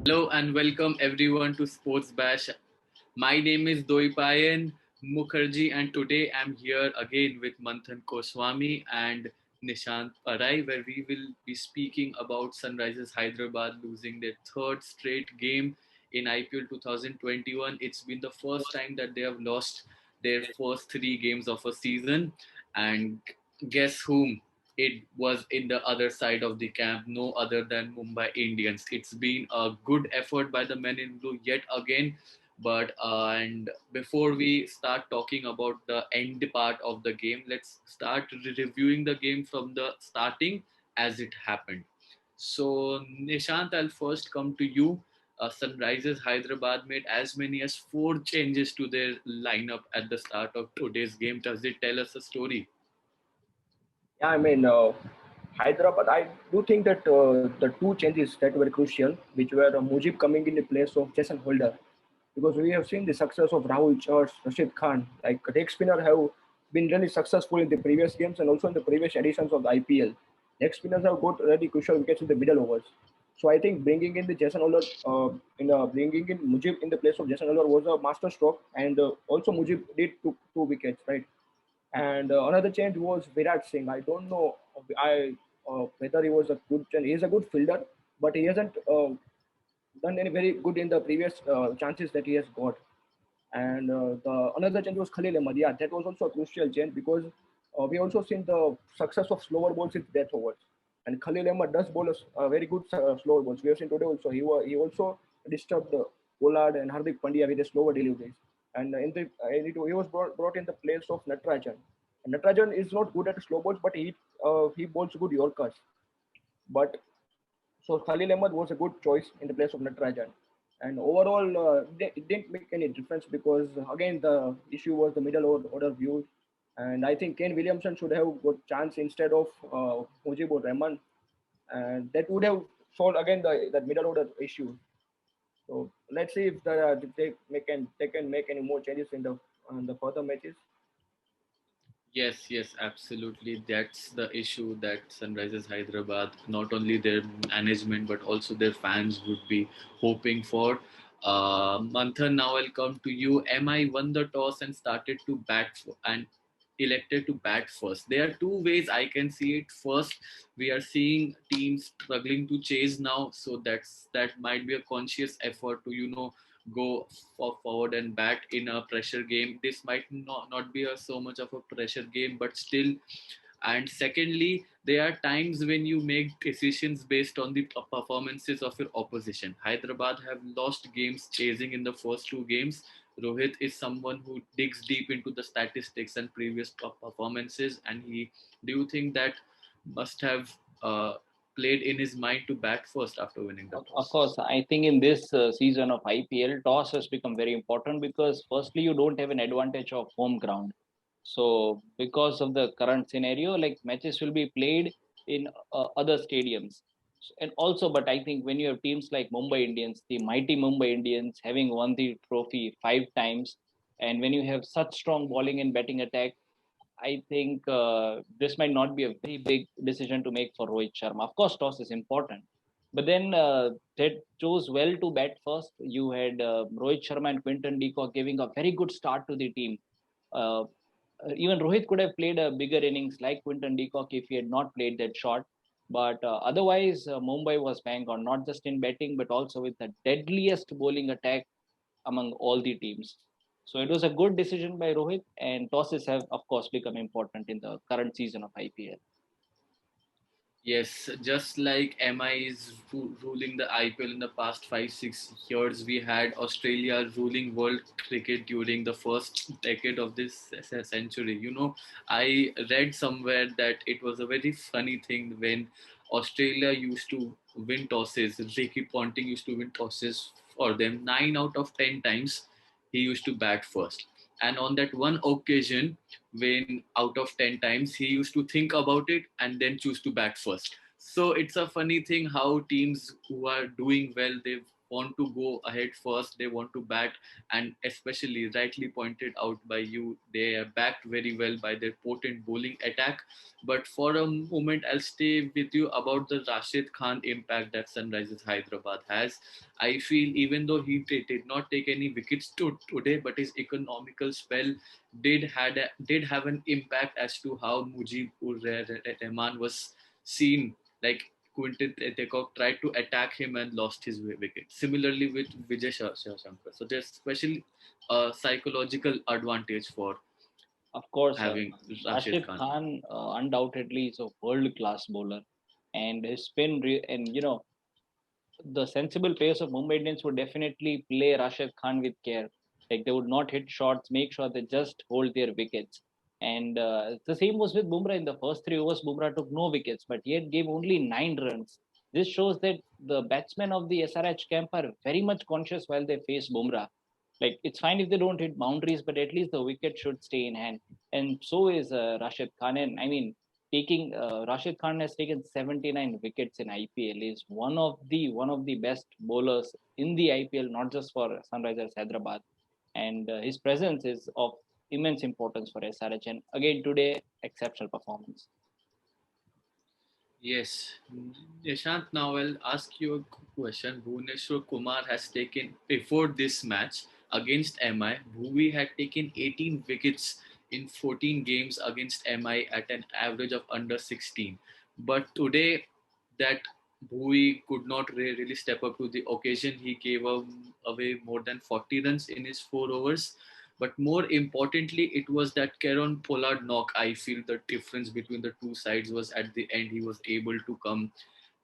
Hello and welcome everyone to Sports Bash. My name is Doipayan Mukherjee and today I'm here again with Manthan Goswami and Nishant Barai, where we will be speaking about Sunrisers Hyderabad losing their third straight game in IPL 2021. It's been the first time that they have lost their first three games of a season, and guess whom? It was in the other side of the camp, no other than Mumbai Indians. It's been a good effort by the men in blue yet again. But and before we start talking about the end part of the game, let's start reviewing the game from the starting as it happened. So Nishant, I'll first come to you. Sunrisers Hyderabad made as many as four changes to their lineup at the start of today's game. Does it tell us a story? Yeah, Hyderabad, I do think that the two changes that were crucial, which were Mujib coming in the place of Jason Holder, because we have seen the success of Rahul, Chahar, Rashid Khan. Like leg spinner have been really successful in the previous games and also in the previous editions of the IPL. Leg spinners have got really crucial wickets in the middle overs. So I think bringing in the Jason Holder, bringing in Mujib in the place of Jason Holder was a master stroke, and also Mujib did two wickets, right? And another change was Virat Singh. I don't know whether he was a good change. He is a good fielder, but he hasn't done any very good in the previous chances that he has got. And the another change was Khalil Ahmed. Yeah, that was also a crucial change because we also seen the success of slower balls with death overs. And Khalil Ahmed does bowl a very good slower balls. We have seen today also. He also disturbed Pollard and Hardik Pandya with the slower deliveries. And he was brought in the place of Natarajan. And Natarajan is not good at slow balls, but he bowls good Yorkers. But so Khalil Ahmed was a good choice in the place of Natarajan. And overall, it didn't make any difference because again the issue was the middle order views, and I think Kane Williamson should have got chance instead of Mujibur Rahman, and that would have solved again the middle order issue. So let's see if they can make any more changes in the further matches. Yes, yes, absolutely. That's the issue that Sunrisers Hyderabad, not only their management but also their fans would be hoping for. Manthan, now I'll come to you. MI won the toss and started to and elected to bat first. There are two ways I can see it. First, we are seeing teams struggling to chase now, so that might be a conscious effort to go forward and bat in a pressure game. This might not be so much of a pressure game, but still. And secondly, there are times when you make decisions based on the performances of your opposition. Hyderabad have lost games chasing in the first two games. Rohit is someone who digs deep into the statistics and previous performances, and he. Do you think that must have played in his mind to bat first after winning the Of toss? course, I think in this season of IPL, toss has become very important because firstly, you don't have an advantage of home ground. So, because of the current scenario, like matches will be played in other stadiums. And also, but I think when you have teams like Mumbai Indians, the mighty Mumbai Indians having won the trophy 5 times, and when you have such strong bowling and batting attack, I think this might not be a very big decision to make for Rohit Sharma. Of course, toss is important, but then they chose well to bat first. You had Rohit Sharma and Quinton de Kock giving a very good start to the team. Uh, Even Rohit could have played a bigger innings like Quinton de Kock if he had not played that shot. But otherwise, Mumbai was bang on, not just in batting, but also with the deadliest bowling attack among all the teams. So it was a good decision by Rohit, and tosses have, of course, become important in the current season of IPL. Yes, just like MI is ruling the IPL in the past 5 6 years, we had Australia ruling world cricket during the first decade of this century. I read somewhere that it was a very funny thing when Australia used to win tosses. Ricky Ponting used to win tosses for them 9 out of 10 times. He used to bat first, and on that one occasion when out of 10 times he used to think about it and then choose to bat first. So it's a funny thing how teams who are doing well, they want to go ahead first. They want to bat, and especially rightly pointed out by you, they are backed very well by their potent bowling attack. But for a moment, I'll stay with you about the Rashid Khan impact that Sunrisers Hyderabad has. I feel even though he did not take any wickets today, but his economical spell did have an impact as to how Mujibur Rahman was seen. Like Quinton Tekok tried to attack him and lost his wicket. Similarly with Vijay Shankar. So there's special psychological advantage for Of course, having Rashid Rashid Khan. Khan undoubtedly is a world class bowler, and his and the sensible players of Mumbai Indians would definitely play Rashid Khan with care. Like they would not hit shots, make sure they just hold their wickets. And the same was with Bumrah in the first 3 overs. Bumrah took no wickets, but yet gave only 9 runs. This shows that the batsmen of the SRH camp are very much conscious while they face Bumrah. Like it's fine if they don't hit boundaries, but at least the wicket should stay in hand. And so is Rashid Khan. And I mean, taking Rashid Khan has taken 79 wickets in IPL. Is one of the best bowlers in the IPL, not just for Sunrisers Hyderabad. And his presence is of immense importance for SRH. And again today, exceptional performance. Yes, Nishant, now I'll ask you a question. Bhuvneshwar Kumar has taken, before this match against MI, Bhuvi had taken 18 wickets in 14 games against MI at an average of under 16. But today, that Bhuvi could not really step up to the occasion. He gave away more than 40 runs in his 4 overs. But more importantly, it was that Kieron Pollard knock. I feel the difference between the two sides was at the end. He was able to come,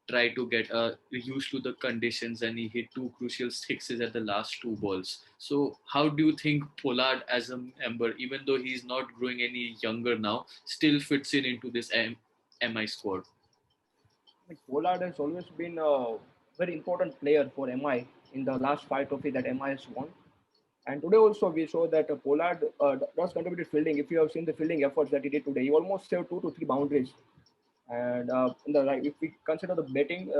try to get used to the conditions, and he hit two crucial sixes at the last two balls. So, how do you think Pollard, as a member, even though he's not growing any younger now, still fits in into this MI squad? I mean, Pollard has always been a very important player for MI in the last five trophy that MI has won. And today also we saw that Pollard does contribute fielding. If you have seen the fielding efforts that he did today, he almost saved 2 to 3 boundaries. And in the right, if we consider the betting,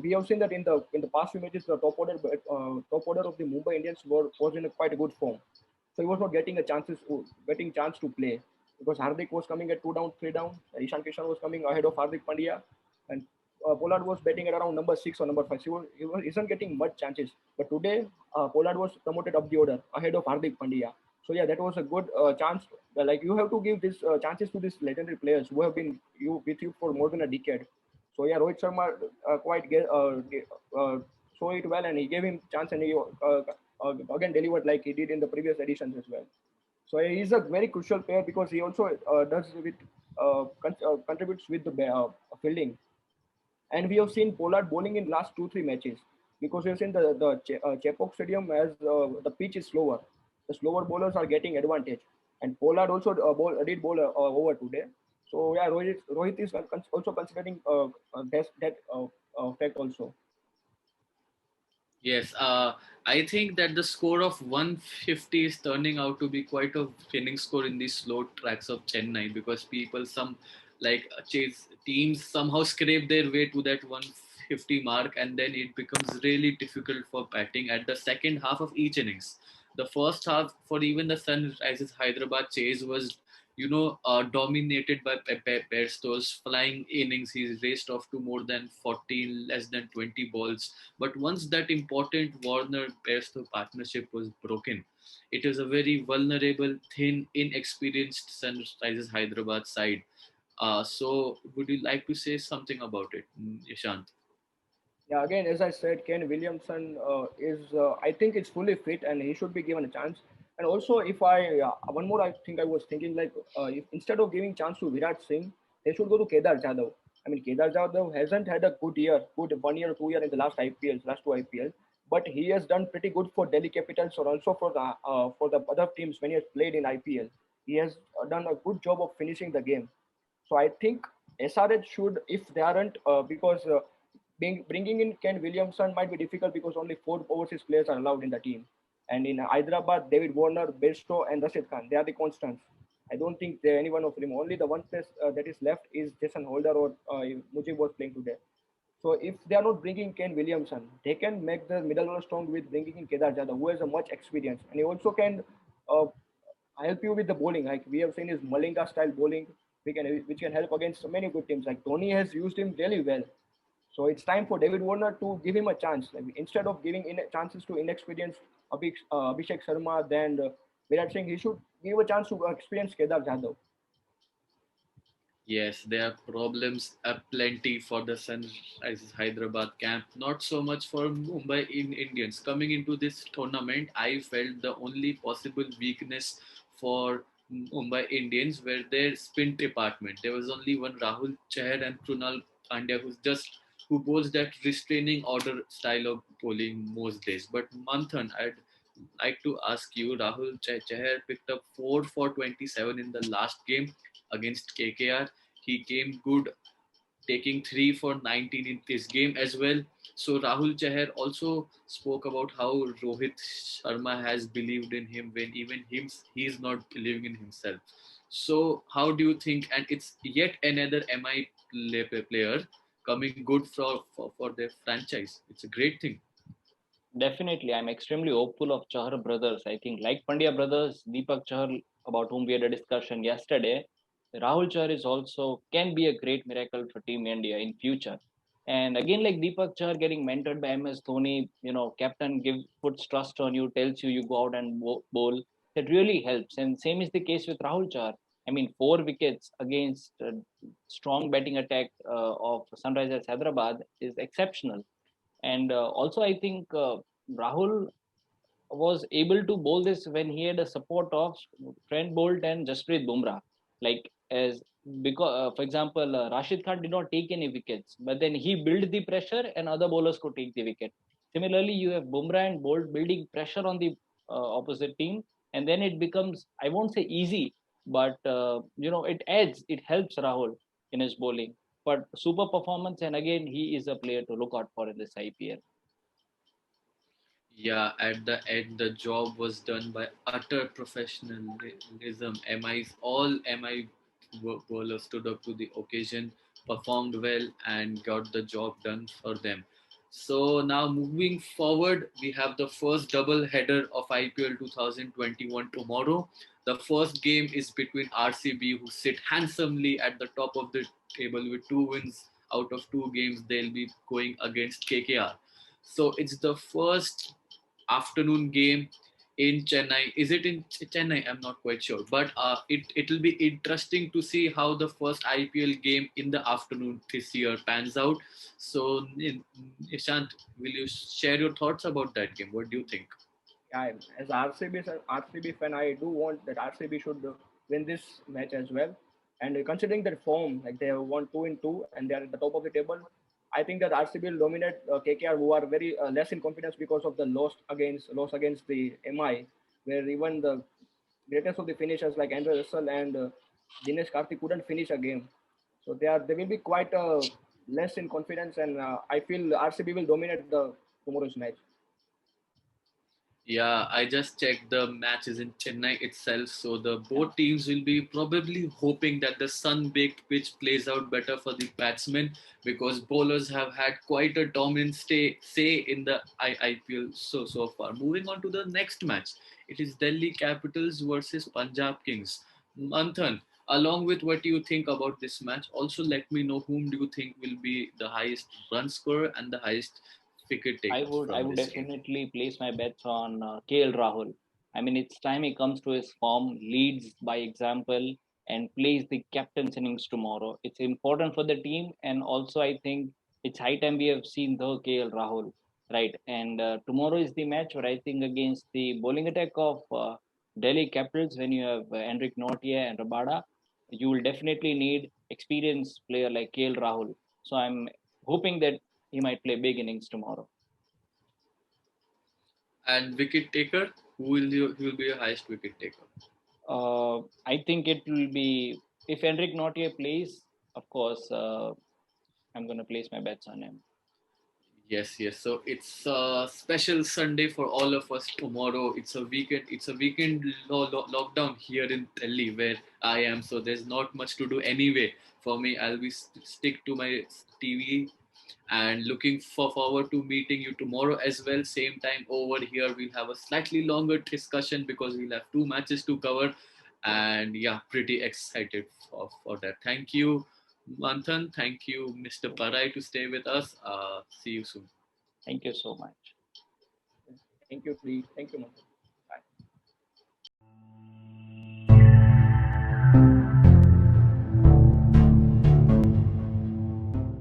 we have seen that in the past few matches, the top order of the Mumbai Indians was in a quite a good form. So he was not getting chance to play because Hardik was coming at 2 down, 3 down. Ishan Kishan was coming ahead of Hardik Pandya, and Pollard was batting at around number 6 or number 5. He isn't getting much chances. But today, Pollard was promoted up the order ahead of Hardik Pandya. So yeah, that was a good chance. Like you have to give these chances to these legendary players who have been with you for more than a decade. So yeah, Rohit Sharma saw it well, and he gave him chance, and he again delivered like he did in the previous editions as well. So he's a very crucial player because he also does with contributes with the fielding. And we have seen Pollard bowling in last 2 3 matches because we have seen the Chepauk Stadium as the pitch is slower. The slower bowlers are getting advantage, and Pollard also did bowl over today. So yeah, Rohit is also considering that fact also. Yes, I think that the score of 150 is turning out to be quite a winning score in these slow tracks of Chennai, because people, some like chase teams, somehow scrape their way to that 150 mark, and then it becomes really difficult for batting at the second half of each innings. The first half for even the Sunrisers Hyderabad chase was, dominated by Pepe Bairstow's flying innings. He raced off to more than 14, less than 20 balls. But once that important Warner Bairstow partnership was broken, it is a very vulnerable, thin, inexperienced Sunrisers Hyderabad side. So, would you like to say something about it, Ishant? Yeah, again, as I said, Ken Williamson I think, it's fully fit and he should be given a chance. And also, if one more, I think I was thinking like, if instead of giving chance to Virat Singh, they should go to Kedar Jadhav. I mean, Kedar Jadhav hasn't had a good 1 year, 2 year in the last IPLs, last two IPLs, but he has done pretty good for Delhi Capitals or also for the other teams when he has played in IPL. He has done a good job of finishing the game. So I think SRH should, if they aren't, because bringing in Ken Williamson might be difficult because only four overseas players are allowed in the team. And in Hyderabad, David Warner, Besto, and Rashid Khan, they are the constants. I don't think there any one of them. Only the one place that is left is Jason Holder or Mujib was playing today. So if they are not bringing Kane Williamson, they can make the middle order strong with bringing in Kedar Jadhav, who has a much experience, and he also can uh, help you with the bowling. Like we have seen his Malinga style bowling, which can help against many good teams. Like Dhoni has used him really well. So it's time for David Warner to give him a chance. Like instead of giving chances to inexperienced Abhishek Sharma, then Virat Singh, he should give a chance to experienced Kedar Jadhav. Yes, there are problems aplenty for the Sunrisers Hyderabad camp. Not so much for Mumbai Indians. Coming into this tournament, I felt the only possible weakness for Mumbai Indians were their spin department. There was only one Rahul Chahar and Krunal Pandya who bowls that restraining order style of bowling most days. But Manthan, I'd like to ask you, Rahul Chahar picked up 4 for 27 in the last game against KKR. He came good, taking 3 for 19 in this game as well. So Rahul Chahar also spoke about how Rohit Sharma has believed in him when even he is not believing in himself. So how do you think? And it's yet another MI player coming good for their franchise. It's a great thing. Definitely, I'm extremely hopeful of Chahar brothers. I think, like Pandya brothers, Deepak Chahar, about whom we had a discussion yesterday, Rahul Chahar is also can be a great miracle for Team India in future. And again, like Deepak Chahar getting mentored by MS Dhoni, captain puts trust on you, tells you go out and bowl. That really helps. And same is the case with Rahul Chahar. I mean, 4 wickets against strong batting attack of Sunrisers Hyderabad is exceptional. And also, I think Rahul was able to bowl this when he had a support of Trent Bolt and Jasprit Bumrah. Like as because, for example, Rashid Khan did not take any wickets, but then he built the pressure and other bowlers could take the wicket. Similarly, you have Bumrah and Bolt building pressure on the opposite team, and then it becomes, I won't say easy, but it helps Rahul in his bowling. But super performance, and again, he is a player to look out for in this IPL. Yeah, at the end, the job was done by utter professionalism. All MI bowlers stood up to the occasion, performed well, and got the job done for them. So now moving forward, we have the first double header of IPL 2021 tomorrow. The first game is between RCB, who sit handsomely at the top of the table with 2 wins out of 2 games. They'll be going against KKR. So it's the first afternoon game in Chennai. Is it in Chennai? I'm not quite sure, but it'll be interesting to see how the first IPL game in the afternoon this year pans out. So, Nishant, will you share your thoughts about that game? What do you think? Yeah, as RCB fan, I do want that RCB should win this match as well. And considering their form, like they have won 2 in 2 and they are at the top of the table, I think that RCB will dominate KKR, who are very less in confidence because of the loss against the MI, where even the greatest of the finishers like Andrew Russell and Dinesh Karthik couldn't finish a game. So they will be quite less in confidence, and I feel RCB will dominate the tomorrow's match. Yeah, I just checked the matches in Chennai itself. So the both teams will be probably hoping that the sun-baked pitch plays out better for the batsmen because bowlers have had quite a dominant say in the IPL so far. Moving on to the next match, it is Delhi Capitals versus Punjab Kings. Manthan, along with what you think about this match, also let me know whom do you think will be the highest run scorer and the highest wicket I taker would I from would this game. definitely place my bets on KL Rahul. I mean, it's time he comes to his form, leads by example, and plays the captain's innings tomorrow. It's important for the team, and also I think it's high time we have seen the KL Rahul, right? And tomorrow is the match where I think against the bowling attack of Delhi Capitals, when you have Enric Nortier and Rabada, you will definitely need experienced player like KL Rahul. So I'm hoping that he might play big innings tomorrow. And wicket taker, who will be your highest wicket taker? I think it will be if Enric Nortier plays, of course, I'm going to place my bets on him. Yes, yes. So it's a special Sunday for all of us tomorrow. It's a weekend. It's a weekend lockdown here in Delhi where I am. So there's not much to do anyway. For me, I'll be stick to my TV And looking forward to meeting you tomorrow as well. Same time over here, we'll have a slightly longer discussion because we'll have two matches to cover. And yeah, pretty excited for that. Thank you, Manthan. Thank you, Mr. Barai, to stay with us. See you soon. Thank you so much. Thank you, Pri. Thank you, Manthan.